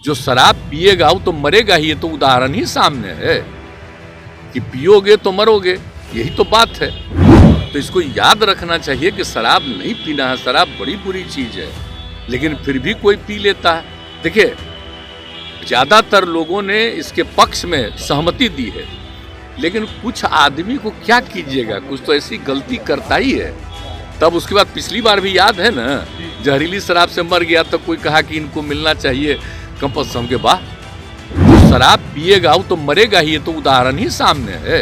जो शराब पिएगा वो तो मरेगा ही, ये तो उदाहरण ही सामने है कि पियोगे तो मरोगे, यही तो बात है। तो इसको याद रखना चाहिए कि शराब नहीं पीना है, शराब बड़ी बुरी चीज है, लेकिन फिर भी कोई पी लेता है। देखिए, ज्यादातर लोगों ने इसके पक्ष में सहमति दी है, लेकिन कुछ आदमी को क्या कीजिएगा, कुछ तो ऐसी गलती करता ही है। तब उसके बाद पिछली बार भी याद है ना, जहरीली शराब से मर गया तो कोई कहा कि इनको मिलना चाहिए कंपल्सरी के बाद। जो शराब पिएगा वो तो मरेगा ही, ये तो उदाहरण ही सामने है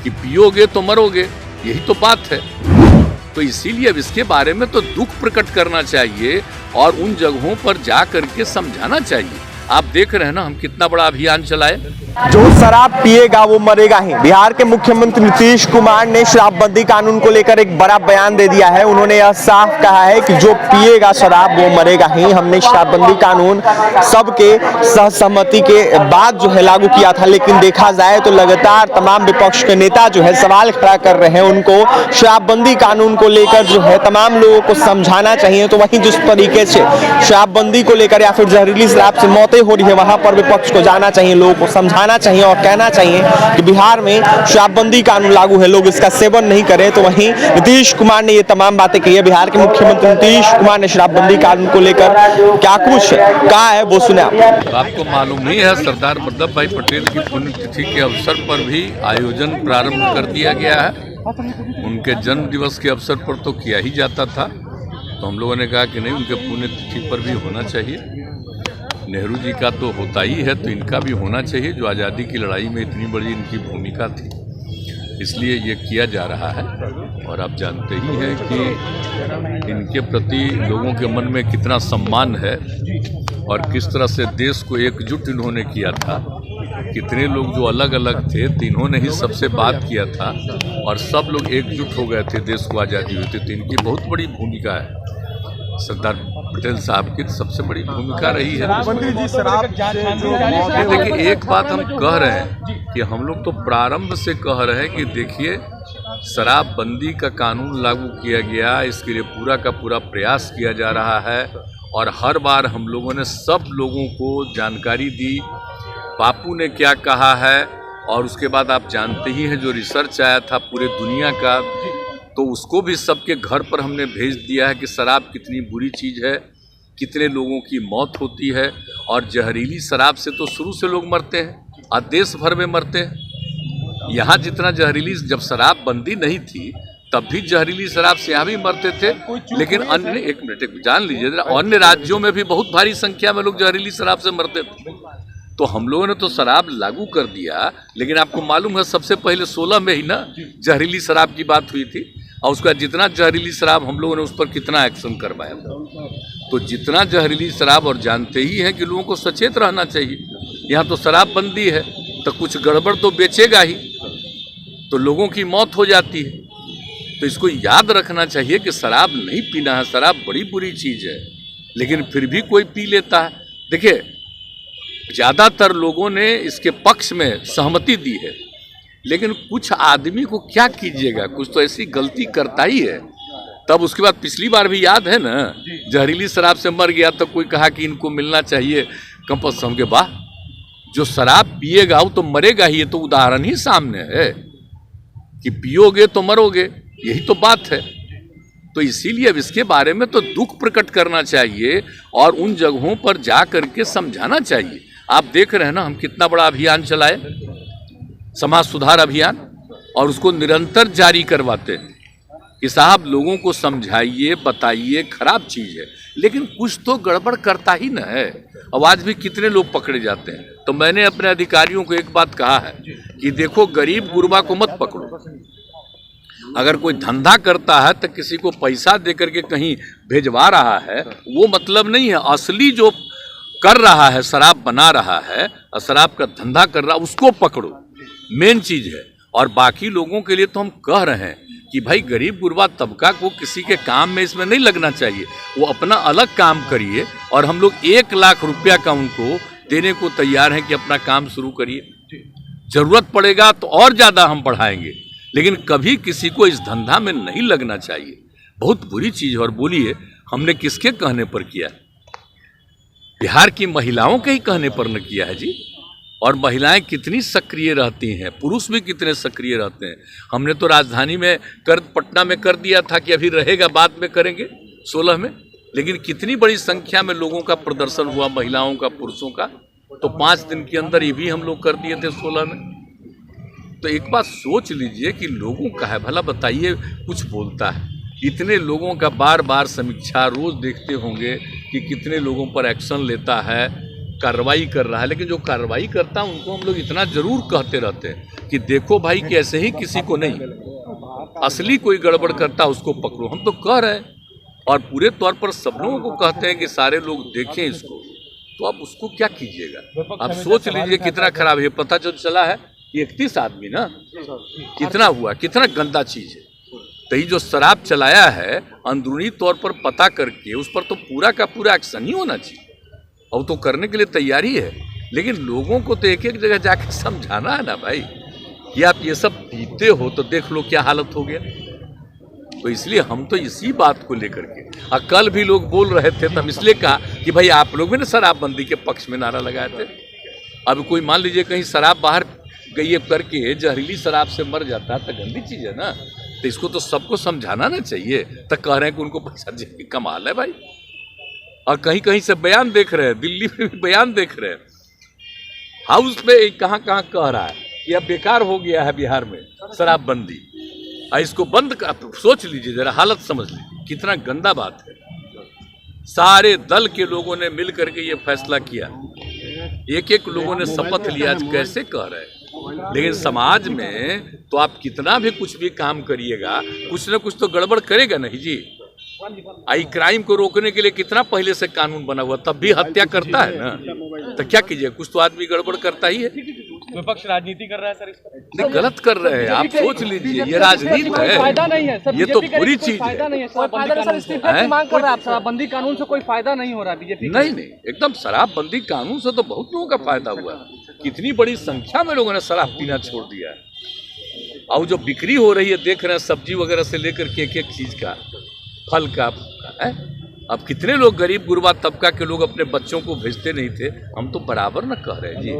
कि पियोगे तो मरोगे, यही तो बात है। तो इसीलिए अब इसके बारे में तो दुख प्रकट करना चाहिए और उन जगहों पर जा करके समझाना चाहिए। आप देख रहे हैं ना हम कितना बड़ा अभियान चलाए। जो शराब पिएगा वो मरेगा ही। बिहार के मुख्यमंत्री नीतीश कुमार ने शराबबंदी कानून को लेकर एक बड़ा बयान दे दिया है। उन्होंने यह साफ कहा है कि जो पिएगा शराब वो मरेगा ही। हमने शराबबंदी कानून सबके सहसम्मति के बाद जो है लागू किया था, लेकिन देखा जाए तो लगातार तमाम विपक्ष के नेता जो है सवाल खड़ा कर रहे हैं। उनको शराबबंदी कानून को लेकर जो है तमाम लोगों को समझाना चाहिए। तो वहीं जिस तरीके से शराबबंदी को लेकर या फिर जहरीली शराब से मौतें हो रही है, वहां पर विपक्ष को जाना चाहिए, लोगों को समझाना चाहिए और कहना चाहिए कि बिहार में शराबबंदी कानून लागू है, लोग इसका सेवन नहीं करें। तो वहीं नीतीश कुमार ने ये तमाम बातें कही है। बिहार के मुख्यमंत्री नीतीश कुमार ने शराबबंदी कानून को लेकर क्या कुछ कहा है वो सुने आप। आपको मालूम नहीं है, सरदार वल्लभ भाई पटेल की पुण्यतिथि के अवसर पर भी आयोजन प्रारंभ कर दिया गया है। उनके जन्म दिवस के अवसर पर तो किया ही जाता था, तो हम लोगों ने कहा कि नहीं, उनके पुण्यतिथि पर भी होना चाहिए। नेहरू जी का तो होता ही है, तो इनका भी होना चाहिए। जो आज़ादी की लड़ाई में इतनी बड़ी इनकी भूमिका थी, इसलिए ये किया जा रहा है। और आप जानते ही हैं कि इनके प्रति लोगों के मन में कितना सम्मान है और किस तरह से देश को एकजुट इन्होंने किया था। कितने लोग जो अलग अलग थे, तो इन्होंने ही सबसे बात किया था और सब लोग एकजुट हो गए थे, देश को आज़ादी हुई थी। तो इनकी बहुत बड़ी भूमिका है। सरदार पटेल साहब की सबसे बड़ी भूमिका रही है। देखिए, एक बात हम कह रहे हैं कि हम लोग तो प्रारंभ से कह रहे हैं कि देखिए, शराबबंदी का कानून लागू किया गया, इसके लिए पूरा का पूरा प्रयास किया जा रहा है और हर बार हम लोगों ने सब लोगों को जानकारी दी, बापू ने क्या कहा है। और उसके बाद आप जानते ही हैं जो रिसर्च आया था पूरे दुनिया का, तो उसको भी सबके घर पर हमने भेज दिया है कि शराब कितनी बुरी चीज़ है, कितने लोगों की मौत होती है। और जहरीली शराब से तो शुरू से लोग मरते हैं और देश भर में मरते हैं। यहाँ जितना जहरीली, जब शराब बंदी नहीं थी तब भी जहरीली शराब से यहाँ भी मरते थे, लेकिन अन्य, एक मिनट जान लीजिए, अन्य राज्यों में भी बहुत भारी संख्या में लोग जहरीली शराब से मरते थे। तो हम लोगों ने तो शराब लागू कर दिया, लेकिन आपको मालूम है सबसे पहले 16 में ही ना जहरीली शराब की बात हुई थी, और उसका जितना जहरीली शराब हम लोगों ने उस पर कितना एक्शन करवाया था। तो जितना जहरीली शराब, और जानते ही हैं कि लोगों को सचेत रहना चाहिए। यहाँ तो शराब बंदी है तो कुछ गड़बड़ तो बेचेगा ही, तो लोगों की मौत हो जाती है। तो इसको याद रखना चाहिए कि शराब नहीं पीना है, शराब बड़ी बुरी चीज़ है, लेकिन फिर भी कोई पी लेता है। देखिए, ज़्यादातर लोगों ने इसके पक्ष में सहमति दी है, लेकिन कुछ आदमी को क्या कीजिएगा, कुछ तो ऐसी गलती करता ही है। तब उसके बाद पिछली बार भी याद है ना, जहरीली शराब से मर गया तो कोई कहा कि इनको मिलना चाहिए कंपल्सरी के बाद। जो शराब पिएगा वो तो मरेगा ही, ये तो उदाहरण ही सामने है कि पियोगे तो मरोगे, यही तो बात है। तो इसीलिए अब इसके बारे में तो दुख प्रकट करना चाहिए और उन जगहों पर जा करके समझाना चाहिए। आप देख रहे हैं ना हम कितना बड़ा अभियान चलाए, समाज सुधार अभियान, और उसको निरंतर जारी करवाते हैं कि साहब लोगों को समझाइए, बताइए, खराब चीज़ है, लेकिन कुछ तो गड़बड़ करता ही न है। और आज भी कितने लोग पकड़े जाते हैं। तो मैंने अपने अधिकारियों को एक बात कहा है कि देखो, गरीब गुरबा को मत पकड़ो। अगर कोई धंधा करता है तो किसी को पैसा दे करके कहीं भेजवा रहा है, वो मतलब नहीं है। असली जो कर रहा है, शराब बना रहा है और शराब का धंधा कर रहा है, उसको पकड़ो, मेन चीज़ है। और बाकी लोगों के लिए तो हम कह रहे हैं कि भाई गरीब गुरबा तबका को किसी के काम में इसमें नहीं लगना चाहिए, वो अपना अलग काम करिए। और हम लोग 1 लाख रुपया का उनको देने को तैयार हैं कि अपना काम शुरू करिए। जरूरत पड़ेगा तो और ज़्यादा हम बढ़ाएंगे, लेकिन कभी किसी को इस धंधा में नहीं लगना चाहिए। बहुत बुरी चीज़ है। और बोलिए, हमने किसके कहने पर किया? बिहार की महिलाओं के ही कहने पर न किया है जी। और महिलाएं कितनी सक्रिय रहती हैं, पुरुष भी कितने सक्रिय रहते हैं। हमने तो राजधानी में पटना में कर दिया था कि अभी रहेगा, बाद में करेंगे 16 में, लेकिन कितनी बड़ी संख्या में लोगों का प्रदर्शन हुआ, महिलाओं का, पुरुषों का। तो 5 दिन के अंदर ये भी हम लोग कर दिए थे 16 में। तो एक बात सोच लीजिए कि लोगों का है भला, बताइए कुछ बोलता है। इतने लोगों का बार बार समीक्षा रोज देखते होंगे कि कितने लोगों पर एक्शन लेता है, कार्रवाई कर रहा है। लेकिन जो कार्रवाई करता है उनको हम लोग इतना जरूर कहते रहते हैं कि देखो भाई कि ऐसे ही किसी को नहीं, असली कोई गड़बड़ करता उसको पकड़ो। हम तो कह रहे हैं और पूरे तौर पर सब लोगों को कहते हैं कि सारे लोग देखें इसको। तो अब उसको क्या कीजिएगा? अब सोच लीजिए कितना खराब है। पता जो चला है 31 आदमी ना, कितना हुआ, कितना गंदा चीज है। तो ये जो शराब चलाया है अंदरूनी तौर पर पता करके उस पर तो पूरा का पूरा एक्शन ही होना चाहिए, और तो करने के लिए तैयारी है। लेकिन लोगों को तो एक एक जगह जाके समझाना है ना भाई कि आप ये सब पीते हो तो देख लो क्या हालत हो गया। तो इसलिए हम तो इसी बात को लेकर के कल भी लोग बोल रहे थे, तो हम इसलिए कहा कि भाई आप लोग भी ना शराबबंदी के पक्ष में नारा लगाए थे। अब कोई मान लीजिए कहीं शराब बाहर गई करके जहरीली शराब से मर जाता है तो गंदी चीज है ना। तो इसको तो सबको समझाना ना चाहिए। तो कह रहे हैं कि उनको पैसा दे, कमाल है भाई। और कहीं कहीं से बयान देख रहे हैं, दिल्ली में भी बयान देख रहे हैं, हाउस पे कहाँ कहाँ कह रहा है कि अब बेकार हो गया है बिहार में शराबबंदी, इसको बंद कर। सोच लीजिए जरा, हालत समझ लीजिए कितना गंदा बात है। सारे दल के लोगों ने मिल करके ये फैसला किया, एक एक लोगों ने शपथ लिया। आज कैसे कह रहे हैं? लेकिन समाज में तो आप कितना भी कुछ भी काम करिएगा, कुछ ना कुछ तो गड़बड़ करेगा नहीं जी। आई क्राइम को रोकने के लिए कितना पहले से कानून बना हुआ, तब भी हत्या करता है ना। तो क्या कीजिए, कुछ तो आदमी गड़बड़ करता ही है। विपक्ष राजनीति कर रहा है सर इस पर। नहीं, गलत कर रहे हैं। आप सोच लीजिए, ये राजनीति है, फायदा नहीं है सर, ये तो बुरी चीज फायदा नहीं है। मांग कर रहा है, शराबबंदी कानून से कोई फायदा नहीं हो रहा बीजेपी। नहीं, एकदम शराबबंदी कानून से तो बहुत लोगों का फायदा हुआ। कितनी बड़ी संख्या में लोगों ने शराब पीना छोड़ दिया है। और जो बिक्री हो रही है देख रहे हैं, सब्जी वगैरह से लेकर के एक एक चीज का, फल का है। अब कितने लोग गरीब गुरबा तबका के लोग अपने बच्चों को भेजते नहीं थे। हम तो बराबर न कह रहे हैं जी।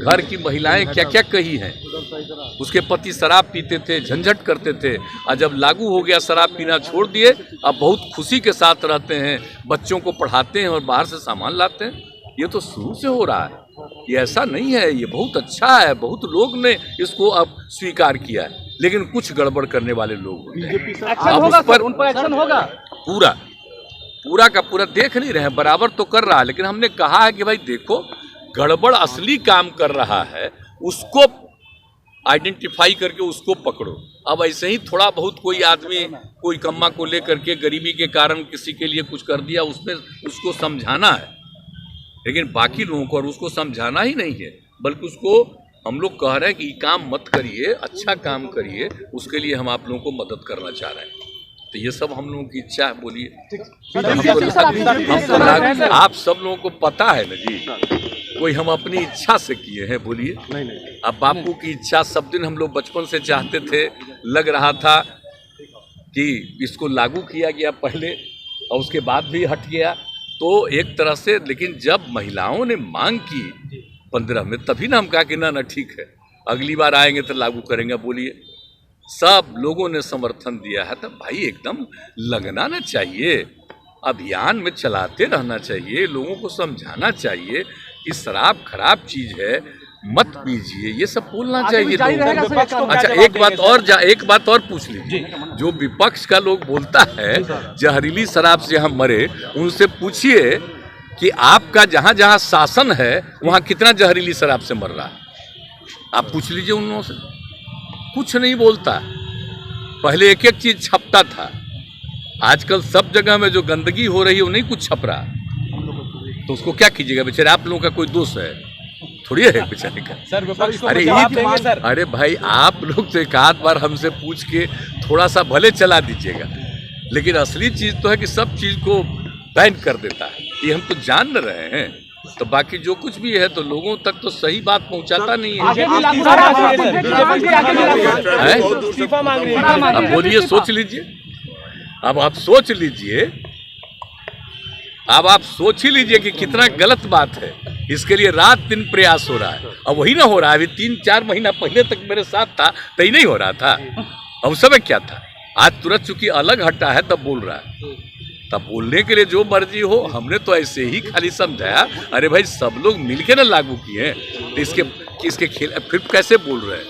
घर की महिलाएं क्या क्या कही हैं, उसके पति शराब पीते थे, झंझट करते थे, और जब लागू हो गया शराब पीना छोड़ दिए, अब बहुत खुशी के साथ रहते हैं, बच्चों को पढ़ाते हैं और बाहर से सामान लाते हैं। ये तो शुरू से हो रहा है, ये ऐसा नहीं है। ये बहुत अच्छा है, बहुत लोग ने इसको अब स्वीकार किया है। लेकिन कुछ गड़बड़ करने वाले लोग अब उस पर एक्शन होगा। पूरा का पूरा देख नहीं रहे हैं, बराबर तो कर रहा है। लेकिन हमने कहा है कि भाई देखो, गड़बड़ असली काम कर रहा है उसको आइडेंटिफाई करके उसको पकड़ो। अब ऐसे ही थोड़ा बहुत कोई आदमी कोई कम्मा को लेकर के गरीबी के कारण किसी के लिए कुछ कर दिया, उसमें उसको समझाना है। लेकिन बाकी लोगों को और उसको समझाना ही नहीं है, बल्कि उसको हम लोग कह रहे हैं कि ये काम मत करिए, अच्छा काम करिए, उसके लिए हम आप लोगों को मदद करना चाह रहे हैं। तो ये सब हम लोगों की इच्छा है। बोलिए, आप सब लोगों को पता है ना जी, कोई हम अपनी इच्छा से किए हैं? बोलिए। अब बापू की इच्छा सब दिन हम लोग बचपन से चाहते थे, लग रहा था कि इसको लागू किया गया पहले और उसके बाद भी हट गया, तो एक तरह से। लेकिन जब महिलाओं ने मांग की 15 में, तभी ना हम कहा कि ना ठीक है, अगली बार आएंगे तो लागू करेंगे। बोलिए, सब लोगों ने समर्थन दिया है। तो भाई एकदम लगना ना चाहिए, अभियान में चलाते रहना चाहिए, लोगों को समझाना चाहिए कि शराब खराब चीज है, मत पीजिए, ये सब बोलना चाहिए लोगों को। अच्छा, एक बात और पूछ लीजिए, जो विपक्ष का लोग बोलता है जहरीली शराब से हम मरे, उनसे पूछिए कि आपका जहां जहां शासन है वहां कितना जहरीली शराब से मर रहा है। आप पूछ लीजिए उन लोगों से, कुछ नहीं बोलता। पहले एक एक चीज छपता था, आजकल सब जगह में जो गंदगी हो रही है वो नहीं कुछ छप रहा। तो उसको क्या कीजिएगा? बेचारे आप लोगों का कोई दोष है थोड़ी है बेचारे का। सर विपक्ष को अरे भाई, आप लोग तो एक आध बार हमसे पूछ के थोड़ा सा भले चला दीजिएगा, लेकिन असली चीज तो है कि सब चीज को बैन कर देता है। ये हम तो जान रहे हैं। तो बाकी जो कुछ भी है तो लोगों तक तो सही बात पहुंचाता नहीं है। अब बोलिए, सोच लीजिए। अब आप सोच लीजिए अब आप सोच ही लीजिए कि कितना गलत बात है। इसके लिए रात दिन प्रयास हो रहा है। अब वही ना हो रहा है। अभी 3-4 महीना पहले तक मेरे साथ था तो ही नहीं हो रहा था। अब उस समय क्या था? आज तुरंत चूंकि अलग हटा है तब बोल रहा है। तब बोलने के लिए जो मर्जी हो, हमने तो ऐसे ही खाली समझाया। अरे भाई सब लोग मिलके ना लागू किए हैं तो इसके खेल फिर कैसे बोल रहे हैं?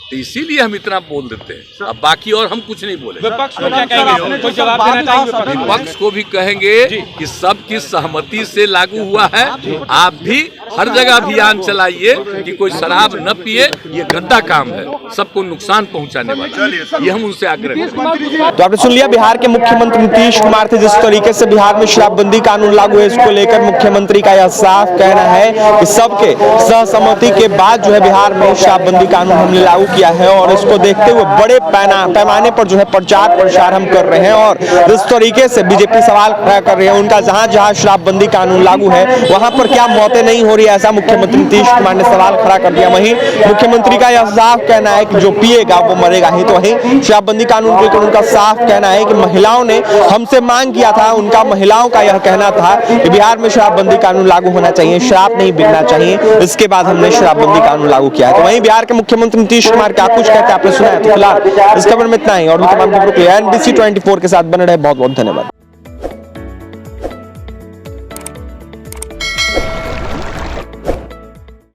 तो इसीलिए हम इतना बोल देते हैं। अब बाकी और हम कुछ नहीं बोले। विपक्ष को क्या कहेंगे? कोई जवाब देना चाहेंगे? विपक्ष को भी कहेंगे कि सबकी सहमति से लागू हुआ है। आप भी हर जगह अभियान चलाइए कि कोई शराब न पिए। ये गंदा काम है, सबको नुकसान पहुंचाने वाला। ये हम उनसे आग्रह करें। तो आपने सुन लिया, बिहार के मुख्यमंत्री नीतीश कुमार थे। जिस तरीके से बिहार में शराबबंदी कानून लागू है, इसको लेकर मुख्यमंत्री का यह साफ कहना है कि सबके सहसम्मति के बाद जो है बिहार में शराबबंदी कानून हमने लागू किया है। और इसको देखते हुए बड़े पैमाने पर जो है प्रचार प्रसार हम कर रहे हैं। और जिस तरीके से बीजेपी सवाल खड़ा कर रही है, उनका जहां जहां शराबबंदी कानून लागू है वहां पर क्या मौतें नहीं हो रही, ऐसा मुख्यमंत्री नीतीश कुमार ने सवाल खड़ा कर दिया। वहीं मुख्यमंत्री का यह साफ कहना है कि जो पिएगा वो मरेगा ही। तो वहीं शराबबंदी कानून को लेकर उनका साफ कहना है कि महिलाओं ने हमसे मांग किया था, उनका महिलाओं का यह कहना था कि बिहार में शराबबंदी कानून लागू होना चाहिए, शराब नहीं बिकना चाहिए। इसके बाद हमने शराबबंदी कानून लागू किया है। तो वहीं बिहार के मुख्यमंत्री नीतीश कुमार क्या कुछ कहते हैं आपने सुना है। तो फिलहाल इस खबर में इतना ही। और भी तमाम खबरों के लिए NBC 24 के साथ बने रहे। बहुत बहुत धन्यवाद।